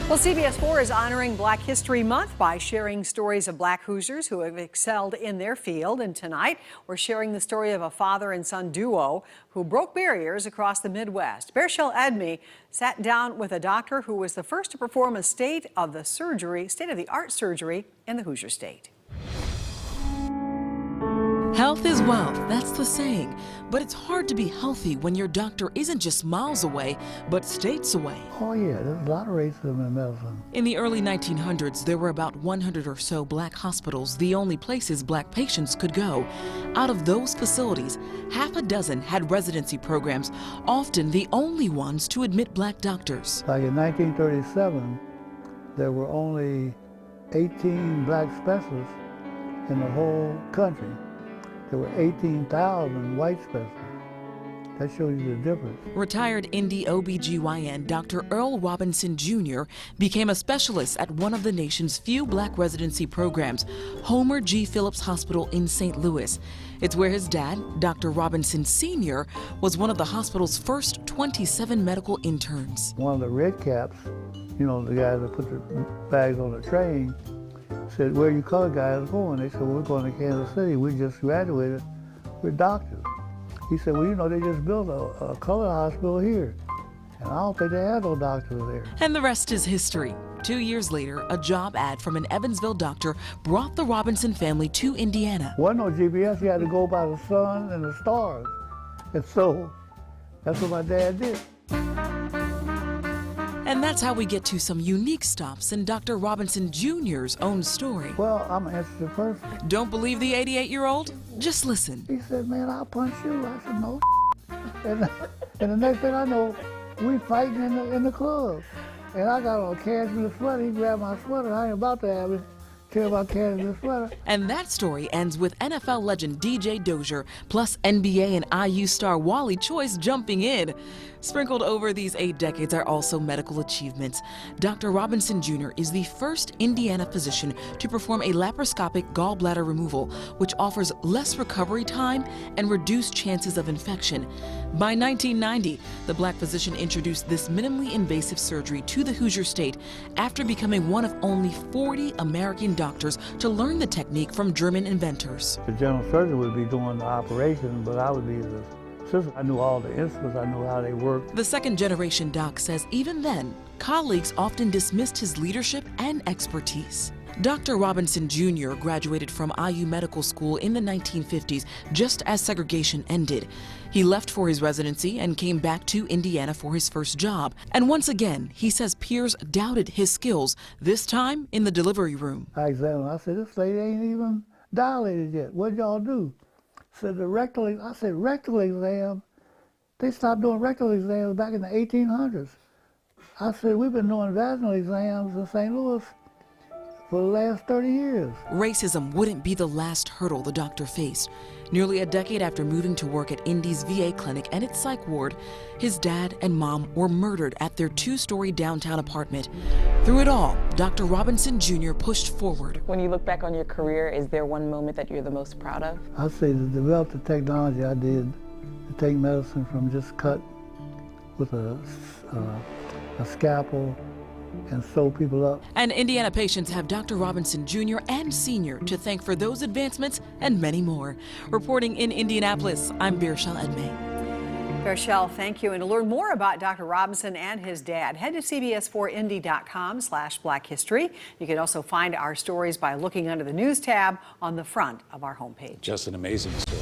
Well, CBS 4 is honoring Black History Month by sharing stories of Black Hoosiers who have excelled in their field. And tonight, we're sharing the story of a father and son duo who broke barriers across the Midwest. Bearshell Edme sat down with a doctor who was the first to perform a state-of-the-art surgery in the Hoosier State. Health is wealth, that's the saying. But it's hard to be healthy when your doctor isn't just miles away, but states away. Oh yeah, there's a lot of racism in medicine. In the early 1900s, there were about 100 or so Black hospitals, the only places Black patients could go. Out of those facilities, half a dozen had residency programs, often the only ones to admit Black doctors. Like in 1937, there were only 18 Black specialists in the whole country. There were 18,000 white specialists. That shows you the difference. Retired Indy OB/GYN Dr. Earl Robinson Jr. became a specialist at one of the nation's few Black residency programs, Homer G. Phillips Hospital in St. Louis. It's where his dad, Dr. Robinson Sr., was one of the hospital's first 27 medical interns. One of the red caps, you know, the guys that put the bags on the train, said, "Where you colored guys going?" They said, "Well, we're going to Kansas City. We just graduated. We're doctors." He said, "Well, you know, they just built a colored hospital here. And I don't think they had no doctors there." And the rest is history. 2 years later, a job ad from an Evansville doctor brought the Robinson family to Indiana. Wasn't no GPS. You had to go by the sun and the stars. And so that's what my dad did. And that's how we get to some unique stops in Dr. Robinson Jr.'s own story. Well, I'm an interested person. Don't believe the 88-year-old? Just listen. He said, "Man, I'll punch you." I said, "No." And the next thing I know, we fighting in the club. And I got on a cashmere sweater. He grabbed my sweater. I ain't about to have it. Tear my cashmere sweater. And that story ends with NFL legend DJ Dozier, plus NBA and IU star Wally Choice jumping in. Sprinkled over these 8 decades are also medical achievements. Dr. Robinson Jr. is the first Indiana physician to perform a laparoscopic gallbladder removal, which offers less recovery time and reduced chances of infection. By 1990, the Black physician introduced this minimally invasive surgery to the Hoosier State after becoming one of only 40 American doctors to learn the technique from German inventors. The general surgeon would be doing the operation, but I would be the assistant. I knew all the instruments. I knew how they worked. The second-generation doc says even then, colleagues often dismissed his leadership and expertise. Dr. Robinson Jr. graduated from IU Medical School in the 1950s, just as segregation ended. He left for his residency and came back to Indiana for his first job. And once again, he says peers doubted his skills, this time in the delivery room. I examined her. I said, "This lady ain't even dilated yet. What'd y'all do?" Said I said, "Rectal exam? They stopped doing rectal exams back in the 1800s. I said, "We've been doing vaginal exams in St. Louis for the last 30 years. Racism wouldn't be the last hurdle the doctor faced. Nearly a decade after moving to work at Indy's VA clinic and its psych ward, his dad and mom were murdered at their 2-story downtown apartment. Through it all, Dr. Robinson Jr. pushed forward. When you look back on your career, is there one moment that you're the most proud of? I'd say to develop the technology I did to take medicine from just cut with a scalpel and sew people up. And Indiana patients have Dr. Robinson Jr. and Sr. to thank for those advancements and many more. Reporting in Indianapolis, I'm Bearshell Edme. Bearshell, thank you. And to learn more about Dr. Robinson and his dad, head to cbs4indy.com/Black History. You can also find our stories by looking under the News tab on the front of our homepage. Just an amazing story.